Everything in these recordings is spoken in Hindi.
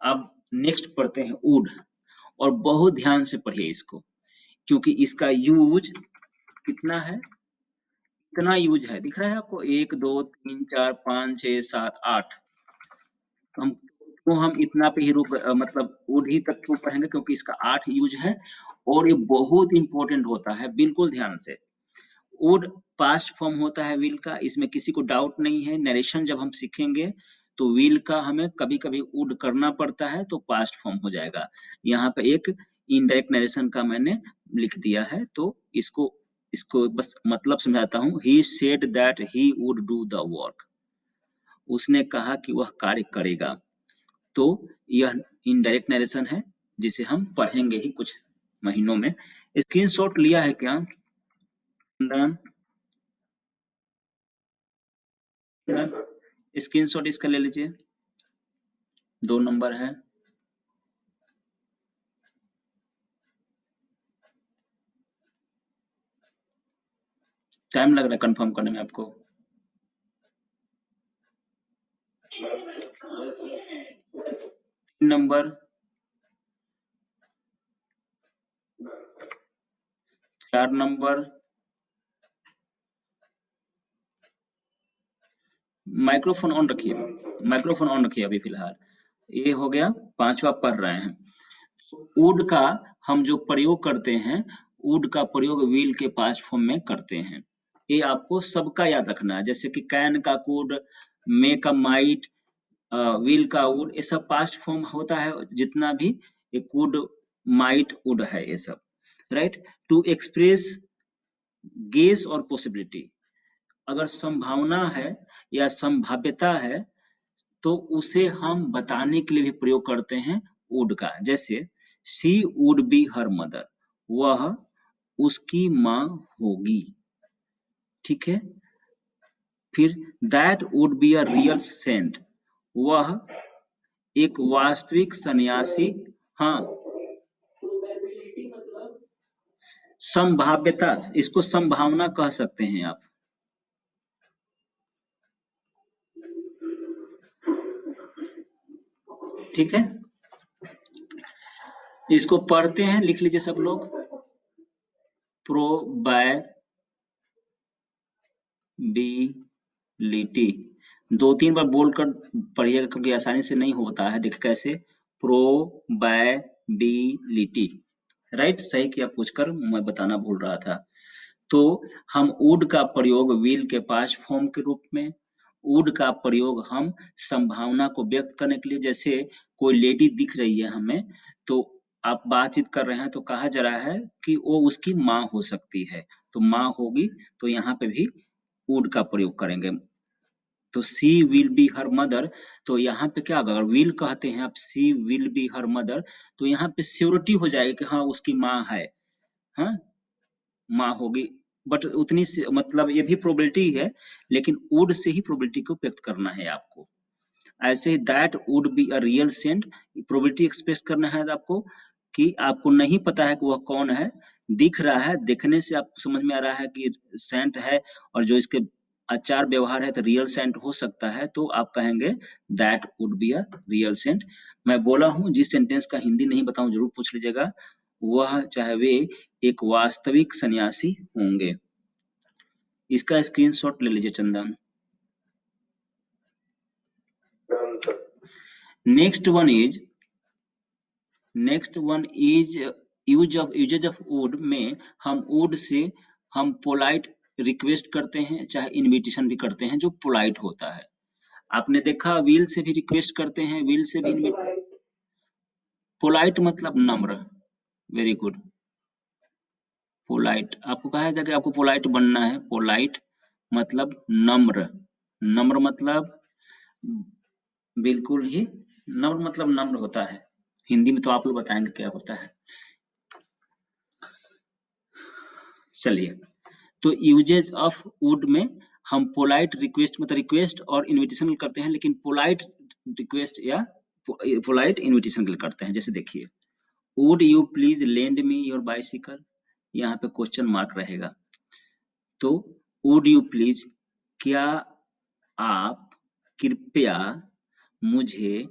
अब नेक्स्ट पढ़ते हैं वुड, और बहुत ध्यान से पढ़िए इसको, क्योंकि इसका यूज कितना है, इतना यूज है, दिख रहा है आपको, 1 2 3 4 5 6 7 8, हम इतना पे ही मतलब वुड ही तक क्यों पढ़ेंगे, क्योंकि इसका 8 यूज है और ये बहुत इंपॉर्टेंट होता है, बिल्कुल ध्यान से। वुड पास्ट फॉर्म होता है विल का, इसमें किसी को डाउट नहीं है। नरेशन जब हम सीखेंगे तो विल का हमें कभी कभी वुड करना पड़ता है तो पास्ट फॉर्म हो जाएगा। यहाँ पे एक इनडायरेक्ट नरेशन का मैंने लिख दिया है, तो इसको इसको बस मतलब समझाता हूँ। He said that he would do the work, उसने कहा कि वह कार्य करेगा। तो यह इनडायरेक्ट नरेशन है जिसे हम पढ़ेंगे ही कुछ महीनों में। स्क्रीनशॉट लिया है क्या? स्क्रीनशॉट इसका ले लीजिए, 2 नंबर है। टाइम लग रहा है कंफर्म करने में आपको? नंबर 4 नंबर, माइक्रोफोन ऑन रखिए, माइक्रोफोन ऑन रखिए अभी फिलहाल। ये हो गया, 5वां पढ़ रहे हैं। वुड का हम जो प्रयोग करते हैं, वुड का प्रयोग विल के पास्ट फॉर्म में करते हैं। ये आपको सबका याद रखना है, जैसे कि कैन का कुड, मे का माइट, विल का वुड, ये सब पास्ट फॉर्म होता है जितना भी, ये कुड माइट वुड है ये सब, राइट। टू एक्सप्रेस गेस और पॉसिबिलिटी, अगर संभावना है या संभाव्यता है तो उसे हम बताने के लिए भी प्रयोग करते हैं वुड का। जैसे she would be her mother, वह उसकी माँ होगी, ठीक है। फिर that would be a real saint, वह एक वास्तविक सन्यासी, हाँ, संभाव्यता, इसको संभावना कह सकते हैं आप, ठीक है। इसको पढ़ते हैं, लिख लीजिए सब लोग। प्रोबेबिलिटी, 2-3 बार बोलकर पढ़िएगा क्योंकि आसानी से नहीं होता है। देखिए कैसे, प्रोबेबिलिटी, राइट, सही किया पूछकर, मैं बताना भूल रहा था। तो हम वुड का प्रयोग विल के पास्ट फॉर्म के रूप में, वुड का प्रयोग हम संभावना को व्यक्त करने के लिए, जैसे कोई लेडी दिख रही है हमें, तो आप बातचीत कर रहे हैं तो कहा जा रहा है कि वो उसकी माँ हो सकती है, तो माँ होगी, तो यहाँ पे भी वुड का प्रयोग करेंगे। तो सी विल बी हर मदर, तो यहाँ पे क्या होगा, अगर विल कहते हैं आप, सी विल बी हर मदर, तो यहाँ पे श्योरिटी हो जाएगी कि हाँ उसकी माँ है, हाँ माँ होगी। बट उतनी सी, मतलब ये भी प्रोबेबिलिटी है, लेकिन वुड से ही प्रोबेबिलिटी को व्यक्त करना है आपको। ऐसे ही that would be a real cent, probability express करना है आपको कि आपको नहीं पता है कि वह कौन है, दिख रहा है, देखने से आपको समझ में आ रहा है कि सेंट है, और जो इसके आचार व्यवहार है तो रियल सेंट हो सकता है, तो आप कहेंगे that would be a real saint. मैं बोला हूँ, जिस सेंटेंस का हिंदी नहीं बताऊं जरूर पूछ लीजिएगा, वह चाहे वे एक वास्तविक सन्यासी होंगे। इसका स्क्रीनशॉट ले लीजिए Chandan. Next one is usages of wood में हम वुड से हम पोलाइट रिक्वेस्ट करते हैं, चाहे इनविटेशन भी करते हैं, जो पोलाइट होता है। आपने देखा विल से भी रिक्वेस्ट करते हैं, विल से भी पोलाइट मतलब नम्र, वेरी गुड। पोलाइट, आपको कहा था कि आपको पोलाइट बनना है, पोलाइट मतलब नम्र, नम्र मतलब बिल्कुल ही, नम्र मतलब नम्र होता है, हिंदी में तो आप लोग बताएंगे क्या होता है। चलिए, तो यूजेज ऑफ वुड में हम पोलाइट रिक्वेस्ट, मतलब रिक्वेस्ट और इनविटेशन करते हैं, लेकिन पोलाइट रिक्वेस्ट या पोलाइट इनविटेशन के लिए करते हैं। जैसे देखिए, would you please lend me your bicycle, यहाँ पे क्वेश्चन मार्क रहेगा। तो वुड यू प्लीज, क्या आप कृपया मुझे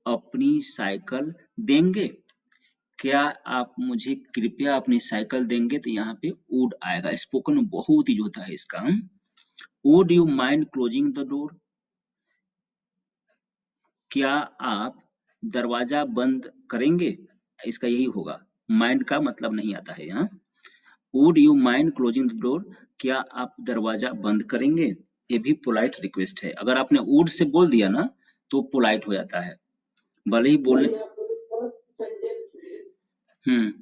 अपनी साइकिल देंगे? क्या आप मुझे कृपया अपनी साइकिल देंगे? तो यहाँ पे वुड आएगा। स्पोकन में बहुत यूज होता है इसका। Would you mind closing the door? क्या आप दरवाजा बंद करेंगे? इसका यही होगा। माइंड का मतलब नहीं आता है यहाँ। Would you mind closing the door? क्या आप दरवाजा बंद करेंगे? ये भी पोलाइट रिक्वेस्ट है। अगर आपने वुड से बोल दिया ना तो पोलाइट हो जाता है। भले ही बोलने हम्म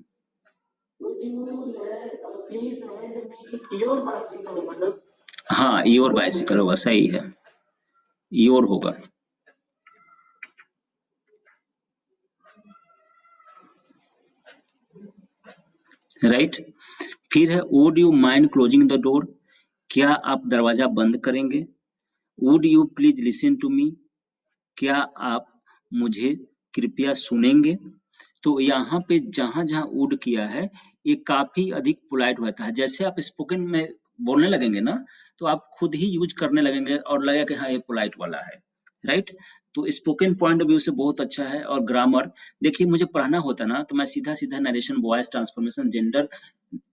हाँ, योर बाइसिकल होगा, सही है, योर होगा। राइट। फिर है would you mind closing the door? क्या आप दरवाजा बंद करेंगे? Would you please listen to me? क्या आप मुझे कृपया सुनेंगे? तो यहाँ पे जहां-जहां वुड किया है ये काफी अधिक पोलाइट होता है। जैसे आप स्पोकन में बोलने लगेंगे ना तो आप खुद ही यूज करने लगेंगे और लगेगा कि हाँ ये पोलाइट वाला है। राइट। तो स्पोकन पॉइंट ऑफ व्यू से बहुत अच्छा है। और ग्रामर देखिए, मुझे पढ़ाना होता ना तो मैं सीधा सीधा narration, voice transformation, gender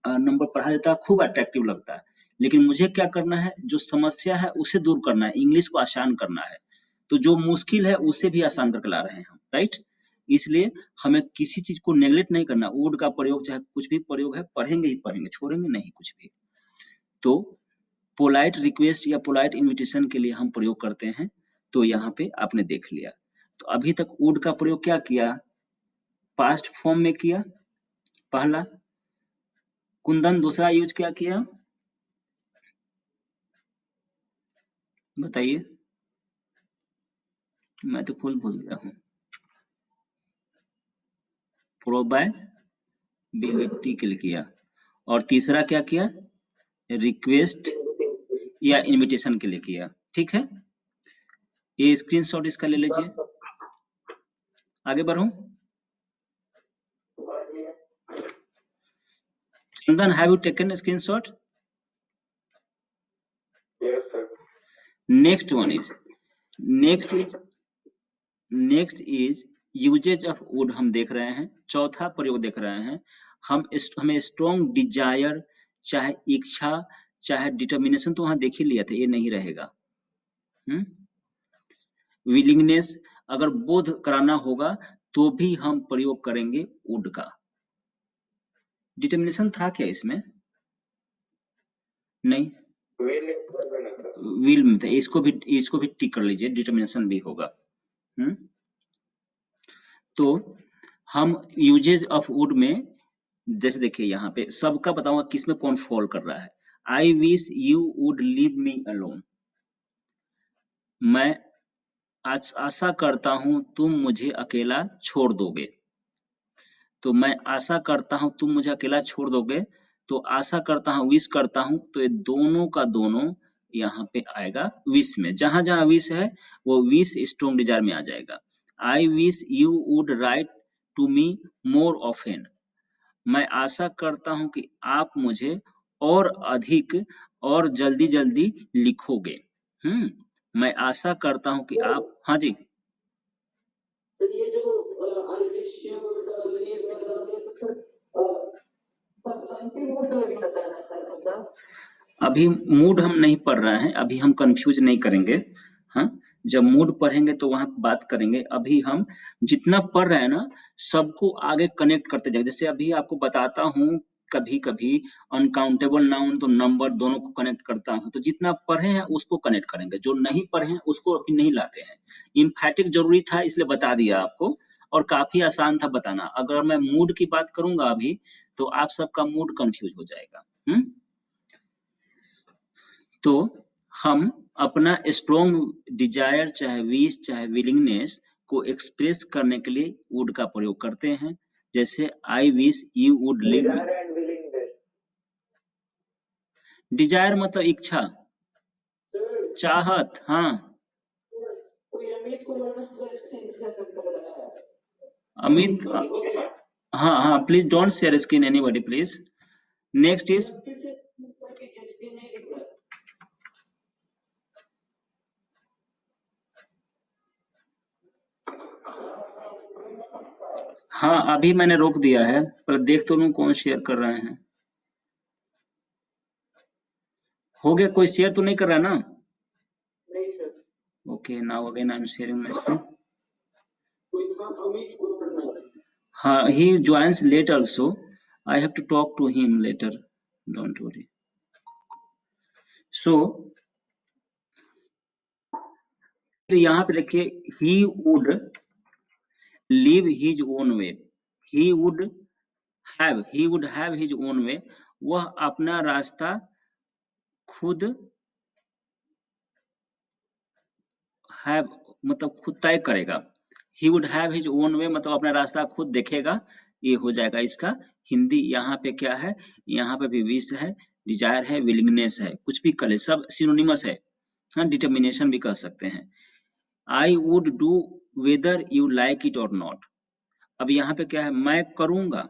number पढ़ा देता, खूब अट्रैक्टिव लगता है। लेकिन मुझे क्या करना है, जो समस्या है उसे दूर करना है, इंग्लिश को आसान करना है। तो जो मुश्किल है उसे भी आसान करके ला रहे हैं हम। राइट। इसलिए हमें किसी चीज को नेगलेक्ट नहीं करना। वुड का प्रयोग चाहे कुछ भी प्रयोग है, पढ़ेंगे ही पढ़ेंगे, छोड़ेंगे नहीं कुछ भी। तो पोलाइट रिक्वेस्ट या पोलाइट इनविटेशन के लिए हम प्रयोग करते हैं। तो यहाँ पे आपने देख लिया। तो अभी तक वुड का प्रयोग क्या किया? पास्ट फॉर्म में किया पहला। कुंदन दूसरा यूज क्या किया? बताइए। मैं तो खुद भूल गया हूँ। प्रोबेबिलिटी के लिए किया। और तीसरा क्या किया? रिक्वेस्ट या इनविटेशन के लिए किया। ठीक है। ये स्क्रीनशॉट इसका ले लीजिए। आगे बढ़ूं? Chandan, have you taken a screenshot? Yes, sir. Next one is next is next is usages of would हम देख रहे हैं। चौथा प्रयोग देख रहे हैं। हमें स्ट्रॉन्ग डिजायर, चाहे इच्छा, चाहे डिटर्मिनेशन, तो वहां देख ही लिया था, ये नहीं रहेगा। विलिंगनेस अगर बोध कराना होगा तो भी हम प्रयोग करेंगे वुड का। डिटर्मिनेशन था क्या इसमें? नहीं, विल में था। इसको भी टिक कर लीजिए, डिटर्मिनेशन भी होगा। तो हम यूजेज ऑफ वुड में जैसे देखिए यहाँ पे सबका बताऊंगा किसमें कौन फॉल कर रहा है। आई wish you would leave me alone. मैं आशा करता हूं तुम मुझे अकेला छोड़ दोगे। तो मैं आशा करता हूं तुम मुझे अकेला छोड़ दोगे। तो आशा करता हूं, विश करता हूं, तो ये दोनों का दोनों यहाँ पे आएगा विश में। जहां जहां विश है वो विश स्ट्रॉन्ग डिजायर में आ जाएगा। I wish you would write to me more often. मैं आशा करता हूं कि आप मुझे और अधिक और जल्दी जल्दी लिखोगे। मैं आशा करता हूं कि आप, हाँ जी। अभी मूड हम नहीं पढ़ रहे हैं, अभी हम कंफ्यूज नहीं करेंगे। हाँ, जब मूड पढ़ेंगे तो वहां बात करेंगे। अभी हम जितना पढ़ रहे हैं ना सबको आगे कनेक्ट करते जाएंगे। जैसे अभी आपको बताता हूँ, कभी कभी अनकाउंटेबल नाउन तो नंबर दोनों को कनेक्ट करता हूँ। तो जितना पढ़े हैं उसको कनेक्ट करेंगे, जो नहीं पढ़े हैं उसको अभी नहीं लाते हैं। इम्फैटिक जरूरी था इसलिए बता दिया आपको। और काफी आसान था बताना। अगर मैं मूड की बात करूंगा अभी तो आप सबका मूड कंफ्यूज हो जाएगा। तो हम अपना स्ट्रॉन्ग डिजायर, चाहे विश, चाहे विलिंगनेस को एक्सप्रेस करने के लिए वुड का प्रयोग करते हैं। जैसे I wish you would leave me. Desire मतलब इच्छा, चाहत। हाँ, अमित। हाँ हाँ, please don't share screen anybody please. Next is हाँ, अभी मैंने रोक दिया है, पर देख तो लूँ कौन शेयर कर रहे हैं। हो गया, कोई शेयर तो नहीं कर रहा ना? नहीं sir. Okay, now again I am sharing my screen. कोई था अमित कुलकर्णी। हाँ, he joins late also. I have to talk to him later. Don't worry. So यहाँ पे देखिए, he would live his own way. He would have his own way. वह अपना रास्ता खुद have मतलब खुद तय करेगा। He would have his own way मतलब अपना रास्ता खुद देखेगा। ये हो जाएगा इसका हिंदी। यहाँ पे क्या है? यहाँ पे भी विश है, डिजायर है, विलिंगनेस है, कुछ भी कर ले, सब सिनोनिमस है। हाँ, डिटर्मिनेशन भी कह सकते हैं। I would do whether you like it और नॉट। अब यहाँ पे क्या है? मैं करूंगा।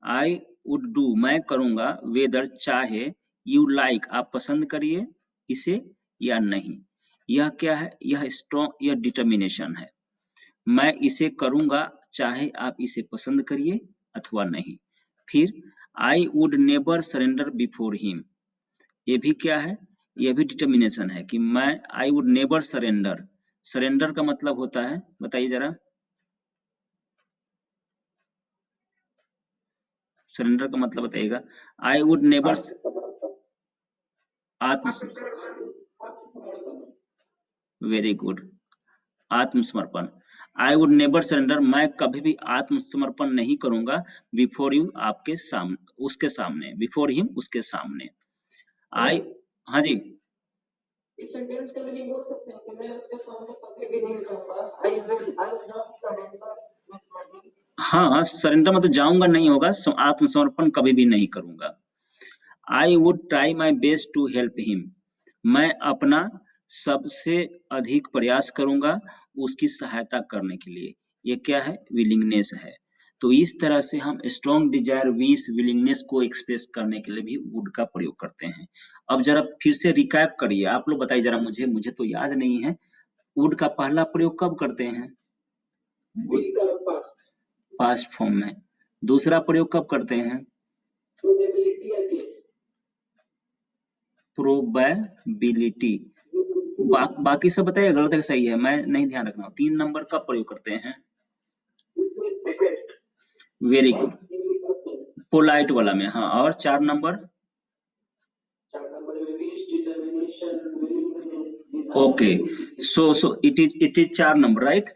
आई वुड डू मैं करूंगा, वेदर चाहे, यू लाइक आप पसंद करिए इसे या नहीं। यह क्या है? यह स्ट्रॉन्ग, यह डिटर्मिनेशन है। मैं इसे करूंगा चाहे आप इसे पसंद करिए अथवा नहीं। फिर I would never surrender before him. ये भी क्या है? ये भी डिटर्मिनेशन है कि मैं I would never surrender. Surrender का मतलब होता है, बताइए जरा। सरेंडर का मतलब बताइएगा। आई वुड नेवर, आत्म, वेरी गुड, आत्मसमर्पण। आई वुड नेवर सरेंडर मैं कभी भी आत्मसमर्पण नहीं करूंगा। बिफोर यू आपके सामने, उसके सामने, बिफोर हिम उसके सामने। आई, हाँ जी, इस सेंटेंस का मीनिंग बोल सकते हैं कि मैं उसके सामने कभी भी नहीं जाऊंगा। I will not surrender with. हाँ, सरेंडर मतलब जाऊंगा नहीं होगा, आत्मसमर्पण कभी भी नहीं करूंगा। I would try my best to help him. मैं अपना सबसे अधिक प्रयास करूंगा उसकी सहायता करने के लिए। ये क्या है? विलिंगनेस है। तो इस तरह से हम स्ट्रॉन्ग डिजायर, विश, विलिंगनेस को एक्सप्रेस करने के लिए भी वुड का प्रयोग करते हैं। अब जरा फिर से रिकैप करिए, आप लोग बताइए जरा, मुझे मुझे तो याद नहीं है। वुड का पहला प्रयोग कब करते हैं? विल का पास्ट। पास्ट फॉर्म में। दूसरा प्रयोग कब करते हैं? प्रोबेबिलिटी या केस। प्रोबेबिलिटी। बाकी सब बताइए, गलत है कि सही है, मैं नहीं ध्यान रख रहा हूँ। 3 नंबर कब प्रयोग करते हैं? वेरी गुड, पोलाइट वाला में। हाँ, और 4 नंबर? 4 नंबर में wish, determination, willingness, okay, desire. So it is 4 number, right?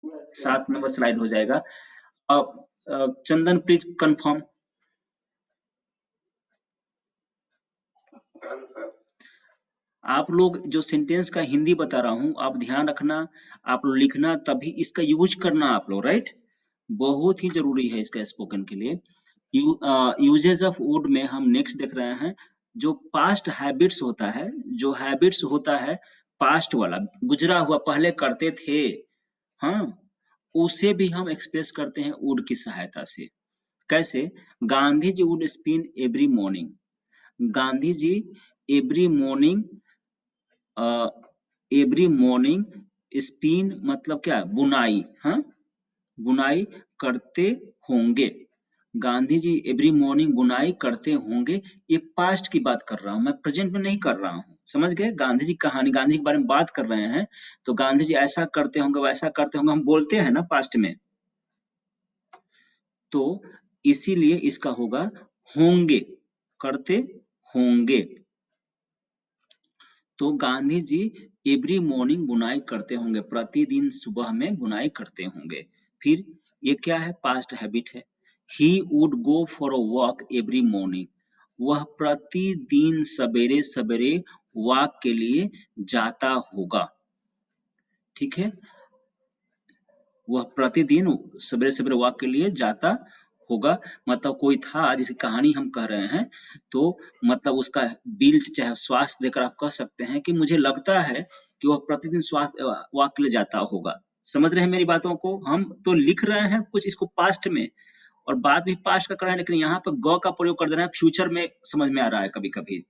Yes 7 sir. Number slide हो जाएगा। अब चंदन प्लीज कंफर्म। आप लोग जो सेंटेंस का हिंदी बता रहा हूँ, आप ध्यान रखना, आप लोग लिखना तभी इसका यूज करना आप लोग, राइट? बहुत ही जरूरी है इसका स्पोकन के लिए। यूजेस ऑफ वुड में हम नेक्स्ट देख रहे हैं, जो पास्ट हैबिट्स होता है, जो हैबिट्स होता है पास्ट वाला, गुजरा हुआ, पहले करते थे, हाँ, उसे भी हम एक्सप्रेस करते हैं वुड की सहायता से। कैसे? Gandhi ji would spin every morning. Gandhi ji every morning, every morning spin मतलब क्या? बुनाई, हाँ, बुनाई करते होंगे। गांधी जी एवरी मॉर्निंग बुनाई करते होंगे। ये पास्ट की बात कर रहा हूं, मैं प्रेजेंट में नहीं कर रहा हूँ। समझ गए? गांधी जी कहानी, गांधी जी के बारे में बात कर रहे हैं, तो गांधी जी ऐसा करते होंगे, वैसा करते होंगे, हम बोलते हैं ना पास्ट में, तो इसीलिए इसका होगा होंगे, करते होंगे। तो गांधी जी एवरी मॉर्निंग बुनाई करते होंगे, प्रतिदिन सुबह में बुनाई करते होंगे। फिर ये क्या है? पास्ट हैबिट है। He would go for a walk every morning. वह प्रतिदिन सवेरे सवेरे वॉक के लिए जाता होगा। ठीक है, वह प्रतिदिन सवेरे सवेरे वॉक के लिए जाता होगा। मतलब कोई था जिसकी कहानी हम कह रहे हैं, तो मतलब उसका बिल्ट चाहे स्वास्थ्य देकर आप कह सकते हैं कि मुझे लगता है कि वह प्रतिदिन स्वास्थ्य वॉक के लिए जाता होगा। समझ रहे हैं मेरी बातों को? हम तो लिख रहे हैं कुछ इसको पास्ट में, और बात भी पास्ट का कर रहे हैं, लेकिन यहाँ पर ग का प्रयोग कर दे रहे हैं, फ्यूचर में समझ में आ रहा है कभी कभी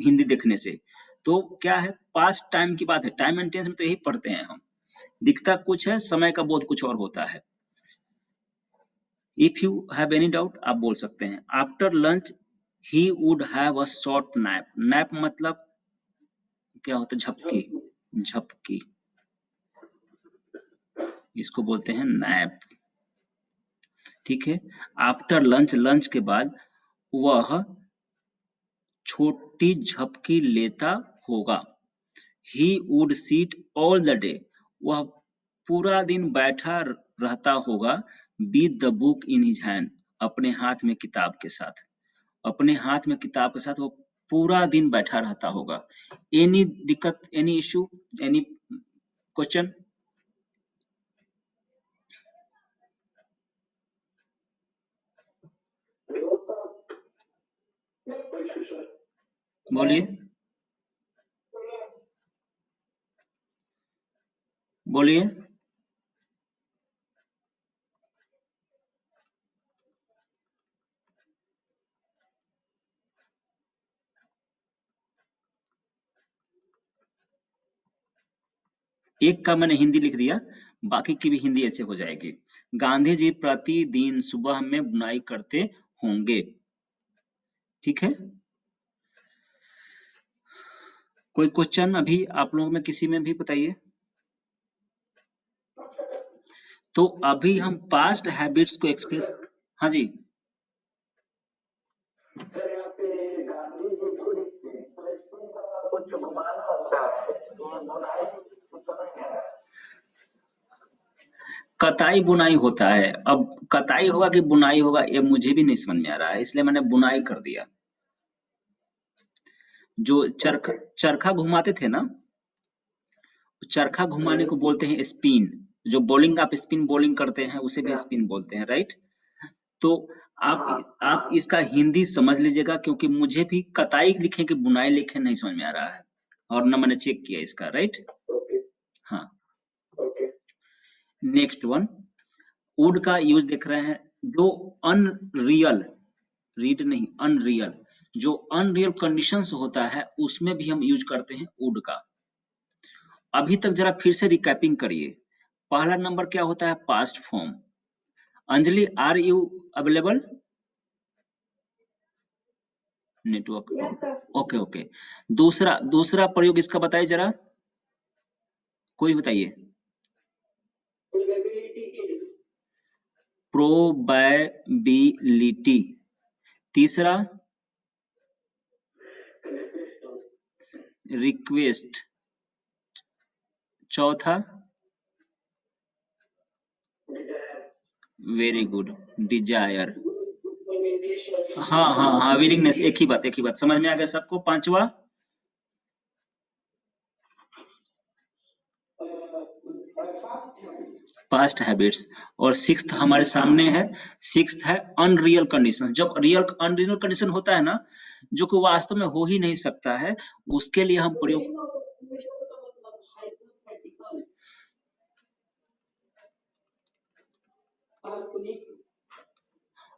हिंदी देखने से। तो क्या है? पास्ट टाइम की बात है, टाइम एंड टेंस में तो यही पढ़ते हैं हम। दिखता कुछ है, समय का बोध कुछ और होता है। If you have any doubt आप बोल सकते हैं। After lunch he would have a short nap. Nap मतलब क्या होता है? झपकी, झपकी, इसको बोलते हैं नैप। ठीक है। आफ्टर लंच, लंच के बाद वह छोटी झपकी लेता होगा। He would seat all the day. वह पूरा दिन बैठा रहता होगा। With the book in his hand. अपने हाथ में किताब के साथ। अपने हाथ में किताब के साथ वो पूरा दिन बैठा रहता होगा। एनी दिक्कत, एनी इश्यू, एनी क्वेश्चन? बोलिए, बोलिए। एक का मैंने हिंदी लिख दिया, बाकी की भी हिंदी ऐसे हो जाएगी। गांधी जी प्रतिदिन सुबह में बुनाई करते होंगे। ठीक है। कोई क्वेश्चन अभी आप लोगों में किसी में भी बताइए। तो अभी हम पास्ट हैबिट्स को एक्सप्रेस, हाँ जी, सर यहाँ पे गांधी जी को प्रेसिडेंट का कुछ घुमाना होता है तो बुनाई कुछ समझ नहीं आ रहा। कताई बुनाई होता है। अब कताई होगा कि बुनाई होगा ये मुझे भी नहीं समझ में आ रहा है, इसलिए मैंने बुनाई कर दिया। जो चरखा घुमाते थे ना, चरखा घुमाने को बोलते हैं स्पिन। जो बॉलिंग, आप स्पिन बॉलिंग करते हैं उसे भी स्पिन बोलते हैं, राइट? तो आप इसका हिंदी समझ लीजिएगा, क्योंकि मुझे भी कताई लिखे कि बुनाई लिखे नहीं समझ में आ रहा है, और न मैंने चेक किया इसका, राइट? हाँ। नेक्स्ट वन, वुड का यूज देख रहे हैं। जो अनरियल, रीड नहीं, अनरियल, जो अनरियल कंडीशंस होता है उसमें भी हम यूज करते हैं वुड का। अभी तक जरा फिर से रिकैपिंग करिए। पहला नंबर क्या होता है? Past form. Anjali, are you available? Network, yes sir. Okay okay. दूसरा दूसरा प्रयोग इसका बताइए जरा, कोई बताइए। Probability is. प्रोबेबिलिटी। तीसरा रिक्वेस्ट। चौथा वेरी गुड, डिजायर। हाँ हाँ हाँ, विलिंगनेस, एक ही बात समझ में आ गया सबको। पांचवा पास्ट हैबिट्स। और सिक्स्थ हमारे सामने है। सिक्स्थ है अनरियल कंडीशन। जब अनरियल कंडीशन होता है ना, जो कि वास्तव में हो ही नहीं सकता है, उसके लिए हम प्रयोग,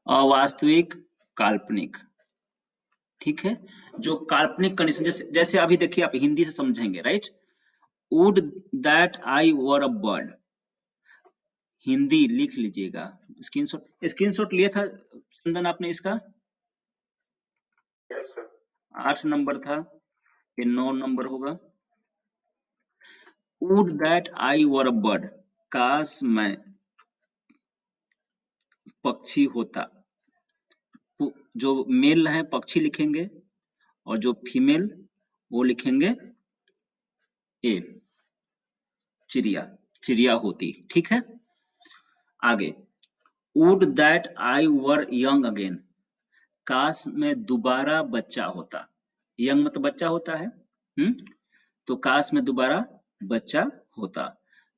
अवास्तविक, काल्पनिक। ठीक है। जो काल्पनिक कंडीशन, जैसे अभी देखिए आप हिंदी से समझेंगे, right? Would that I were a bird. Hindi लिख लीजिएगा। स्क्रीनशॉट लिया था चंदन आपने इसका? Yes sir. 8 नंबर था, ये 9 नंबर होगा। Would that I were a bird. काश मैं पक्षी होता। जो मेल है पक्षी लिखेंगे, और जो फीमेल वो लिखेंगे ए, चिड़िया, चिड़िया होती। ठीक है। आगे, would that I were young again. काश मैं दोबारा बच्चा होता। यंग मतलब बच्चा होता है। तो काश मैं दोबारा बच्चा होता।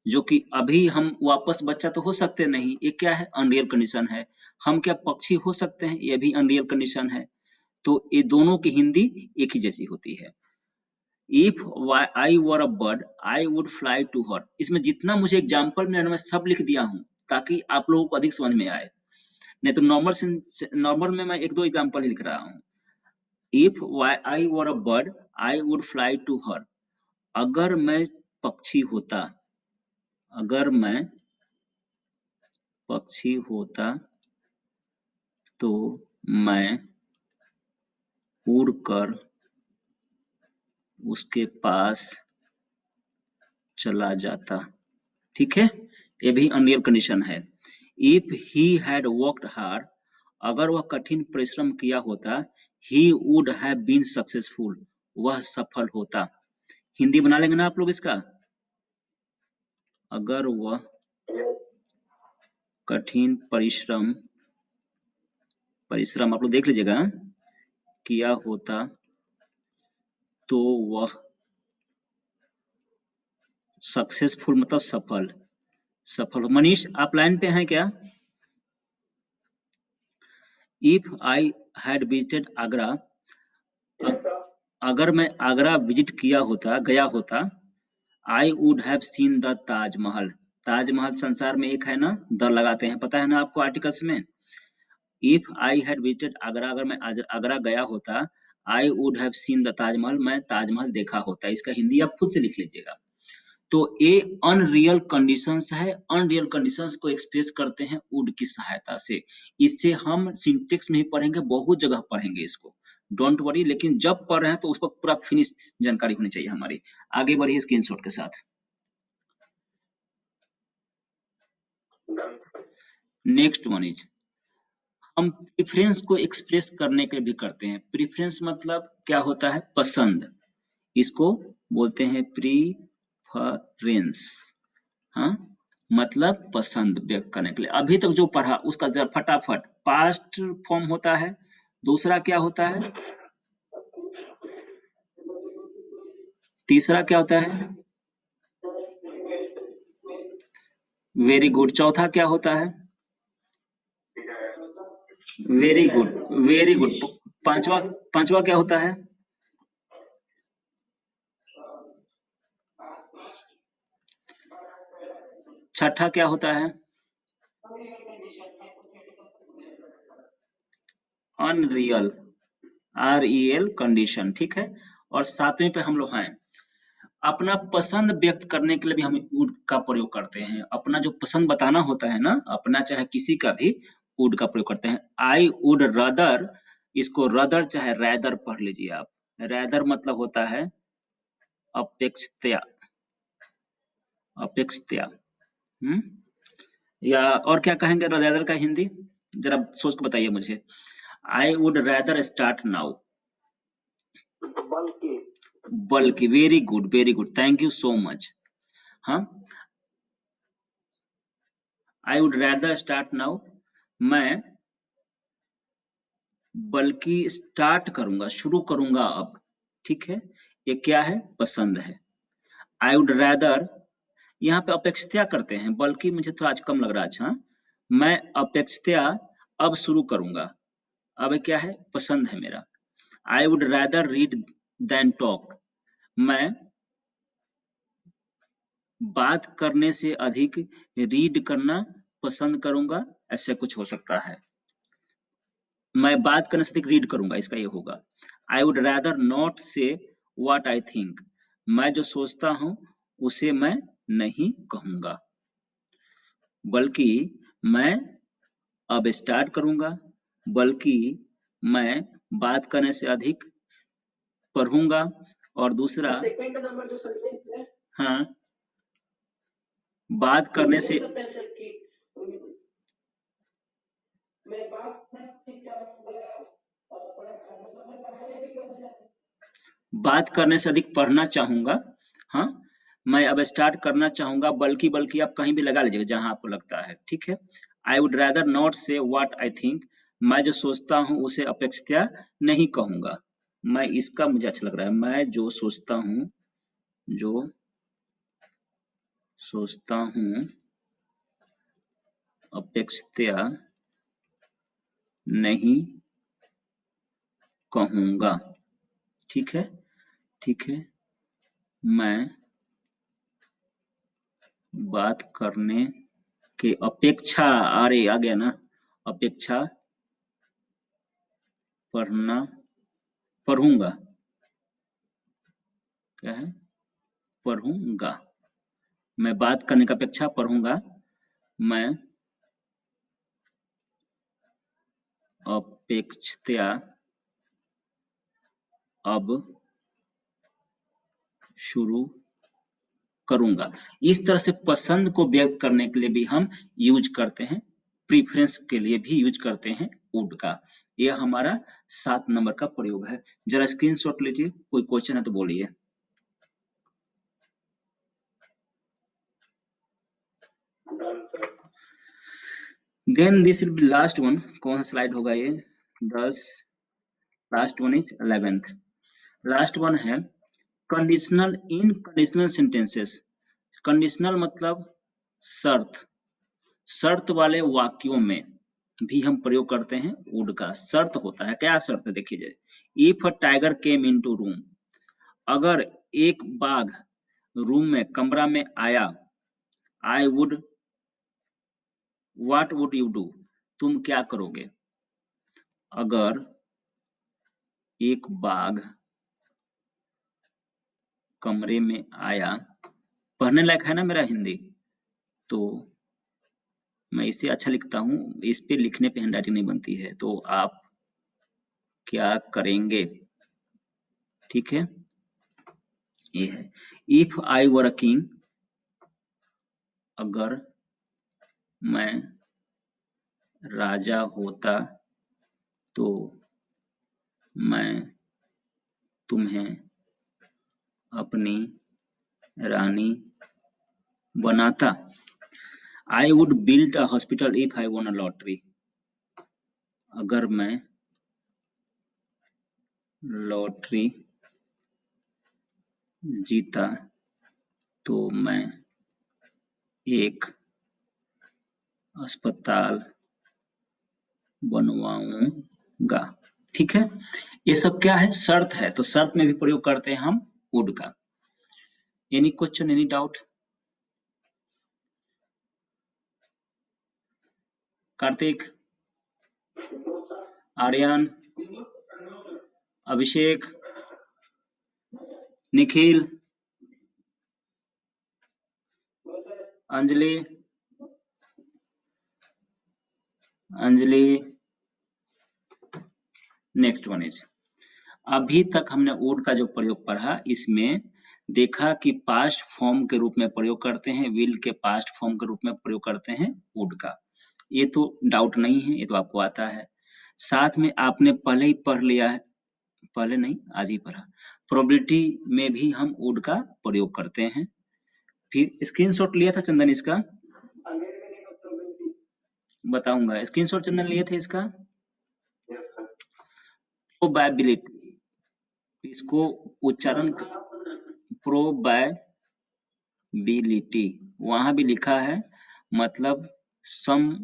जो कि अभी हम वापस बच्चा तो हो सकते नहीं, ये क्या है? अनरियल कंडीशन है। हम क्या पक्षी हो सकते हैं? ये भी अनरियल कंडीशन है। तो ये दोनों की हिंदी एक ही जैसी होती है। If I were a bird I would fly to her. इसमें जितना मुझे एग्जाम्पल मिला मैं सब लिख दिया हूँ, ताकि आप लोगों को अधिक समझ में आए। नहीं तो नॉर्मल में मैं एक दो एग्जाम्पल ही लिख रहा हूँ। If I were a bird I would fly to her. अगर मैं पक्षी होता अगर मैं पक्षी होता तो मैं उड़कर उसके पास चला जाता। ठीक है, ये भी अनरियल कंडीशन है। If he had worked hard, अगर वह कठिन परिश्रम किया होता, he would have been successful, वह सफल होता। हिंदी बना लेंगे ना आप लोग इसका? अगर वह कठिन परिश्रम आप लोग देख लीजिएगा, किया होता तो वह सक्सेसफुल मतलब सफल। मनीष आप लाइन पे हैं क्या? If I had visited Agra, अगर मैं आगरा विजिट गया होता, I would have seen the Taj Mahal. Taj Mahal संसार में एक है ना, द लगाते हैं, पता है ना आपको आर्टिकल्स में। If I had visited Agra, अगर मैं आगरा गया होता, I would have seen the Taj Mahal, मैं ताजमहल देखा होता। इसका हिंदी आप खुद से लिख लीजिएगा। तो ये अनरियल कंडीशंस है, अनरियल कंडीशंस को एक्सप्रेस करते हैं वुड की सहायता से। इससे हम सिंटेक्स में ही पढ़ेंगे, बहुत जगह पढ़ेंगे इसको, डोंट वरी। लेकिन जब पढ़ रहे हैं तो उस पर पूरा फिनिश जानकारी होनी चाहिए हमारी। आगे बढ़िए स्क्रीनशॉट के साथ। नेक्स्ट वन इज, हम प्रेफरेंस को एक्सप्रेस करने के लिए भी करते हैं। प्रेफरेंस मतलब क्या होता है? पसंद, इसको बोलते हैं प्रीफरेंस। हाँ, मतलब पसंद व्यक्त करने के लिए। अभी तक जो पढ़ा उसका जरा फटाफट, पास्ट फॉर्म होता है, दूसरा क्या होता है, तीसरा क्या होता है, वेरी गुड, चौथा क्या होता है, वेरी गुड, वेरी गुड, पांचवा पांचवा क्या होता है, छठा क्या होता है, अनरियल, REL कंडीशन। ठीक है, और सातवें पे हम लोग हैं, अपना पसंद व्यक्त करने के लिए भी हम वुड का प्रयोग करते हैं। अपना जो पसंद बताना होता है ना, अपना चाहे किसी का भी, वुड का प्रयोग करते हैं। आई वुड रदर, इसको रदर चाहे रैदर पढ़ लीजिए आप। रैदर मतलब होता है अपेक्षया, अपेक्षया। या और क्या कहेंगे रैदर का हिंदी, जरा सोच के बताइए मुझे। I would rather start now, बल्कि, very good, very good, thank you so much. हाँ, I would rather start now, मैं बल्कि स्टार्ट करूंगा, शुरू करूंगा अब। ठीक है, ये क्या है, पसंद है। आई वुड रैदर, यहाँ पे अपेक्षया करते हैं, बल्कि मुझे थोड़ा आज कम लग रहा है। अच्छा, मैं अपेक्षया अब शुरू करूंगा। अब क्या है, पसंद है मेरा। I would rather read than talk, मैं बात करने से अधिक रीड करना पसंद करूंगा, ऐसे कुछ हो सकता है। मैं बात करने से अधिक रीड करूंगा, इसका ये होगा। आई वुड रैदर नॉट से व्हाट आई थिंक, मैं जो सोचता हूं उसे मैं नहीं कहूंगा, बल्कि मैं अब स्टार्ट करूंगा, बल्कि मैं बात करने से अधिक पढ़ूंगा, और दूसरा, हाँ, बात करने से, बात करने से अधिक पढ़ना चाहूंगा। हाँ, मैं अब स्टार्ट करना चाहूंगा, बल्कि, बल्कि आप कहीं भी लगा लीजिएगा जहां आपको लगता है। ठीक है, आई वुड रैदर नॉट से व्हाट आई थिंक, मैं जो सोचता हूं उसे अपेक्षया नहीं कहूंगा। मैं, इसका मुझे अच्छा लग रहा है, मैं जो सोचता हूं, जो सोचता हूं अपेक्षया नहीं कहूंगा। ठीक है, ठीक है, मैं बात करने के अपेक्षा, अरे आ गया ना, अपेक्षा पढ़ना, पढ़ूंगा, क्या है, पढ़ूंगा, मैं बात करने का अपेक्षा पढ़ूंगा। मैं अपेक्षया अब शुरू करूंगा। इस तरह से पसंद को व्यक्त करने के लिए भी हम यूज करते हैं, प्रीफरेंस के लिए भी यूज करते हैं वुड का। यह हमारा 7 नंबर का प्रयोग है। जरा स्क्रीनशॉट लीजिए, कोई क्वेश्चन है तो बोलिए। Then this will be last one. कौन सा स्लाइड होगा ये? Last one is 11th। Last one है conditional in conditional sentences. Conditional मतलब शर्त, शर्त वाले वाक्यों में भी हम प्रयोग करते हैं वुड का। शर्त होता है, क्या शर्त है देखिए। If a tiger came into room, अगर एक बाघ रूम में, कमरा में आया, I would, what would you do, तुम क्या करोगे? अगर एक बाघ कमरे में आया, पढ़ने लायक है ना मेरा हिंदी? तो मैं इसे अच्छा लिखता हूँ, इस पे लिखने पे हैंडराइटिंग नहीं बनती है, तो आप क्या करेंगे? ठीक है, ये है if I were a king, अगर मैं राजा होता तो मैं तुम्हें अपनी रानी बनाता। I would build a hospital if I von a lottery, अगर मैं लॉटरी जीता तो मैं एक अस्पताल बनवाऊंगा। ठीक है, ये सब क्या है? शर्त है, तो शर्त में भी प्रयोग करते हैं हम वुड का। Any question, any doubt? Kartik, Aryan, Abhishek, Nikhil, Anjali, Anjali, next one is, अभी तक हमने वुड का जो प्रयोग पढ़ा, इसमें देखा कि पास्ट फॉर्म के रूप में प्रयोग करते हैं, विल के पास्ट फॉर्म के रूप में प्रयोग करते हैं वुड का। ये तो डाउट नहीं है, ये तो आपको आता है। साथ में आपने पहले ही पढ़ लिया है, पहले नहीं आज ही पढ़ा, प्रोबेबिलिटी में भी हम वुड का प्रयोग करते हैं। फिर स्क्रीनशॉट लिया था चंदन इसका? बताऊंगा, स्क्रीनशॉट चंदन लिए थे इसका? प्रोबेबिलिटी, इसको उच्चारण प्रोबेबिलिटी, वहां भी लिखा है, मतलब संभाव्यता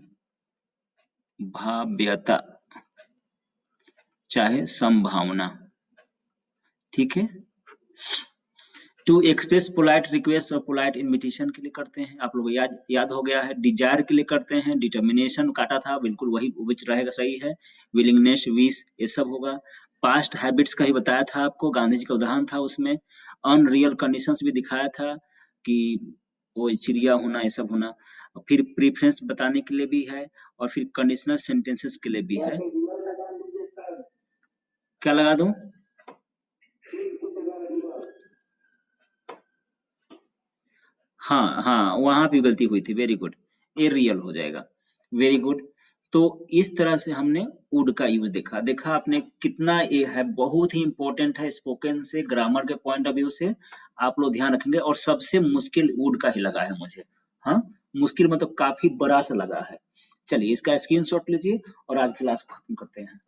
चाहे संभावना। ठीक है, टू एक्सप्रेस पोलाइट रिक्वेस्ट और पोलाइट इन्विटेशन के लिए करते हैं, आप लोग याद हो गया है। डिजायर के लिए करते हैं, डिटर्मिनेशन काटा था, बिल्कुल वही विच रहेगा, सही है। विलिंगनेस, विश, ये सब होगा। पास्ट हैबिट्स का ही बताया था आपको, गांधी जी का उदाहरण था उसमें। अनरियल कंडीशंस भी दिखाया था कि वो चिड़िया होना, ये सब होना। फिर प्रीफरेंस बताने के लिए भी है, और फिर कंडीशनल सेंटेंसेस के लिए भी है। क्या लगा दूं? हाँ हाँ, वहां भी गलती हुई थी, वेरी गुड, ये रियल हो जाएगा, वेरी गुड। तो इस तरह से हमने वुड का यूज देखा आपने कितना ये है, बहुत ही इंपॉर्टेंट है स्पोकन से, ग्रामर के पॉइंट ऑफ व्यू से आप लोग ध्यान रखेंगे। और सबसे मुश्किल वुड का ही लगा है मुझे, हाँ, मुश्किल मतलब काफी बड़ा सा लगा है। चलिए इसका स्क्रीनशॉट लीजिए और आज क्लास को खत्म करते हैं।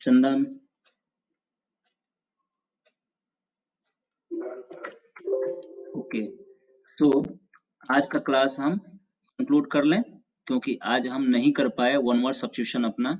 चंदन, ओके, तो आज का क्लास हम कंक्लूड कर लें, क्योंकि आज हम नहीं कर पाए वन वर्ड सब्स्टिट्यूशन अपना।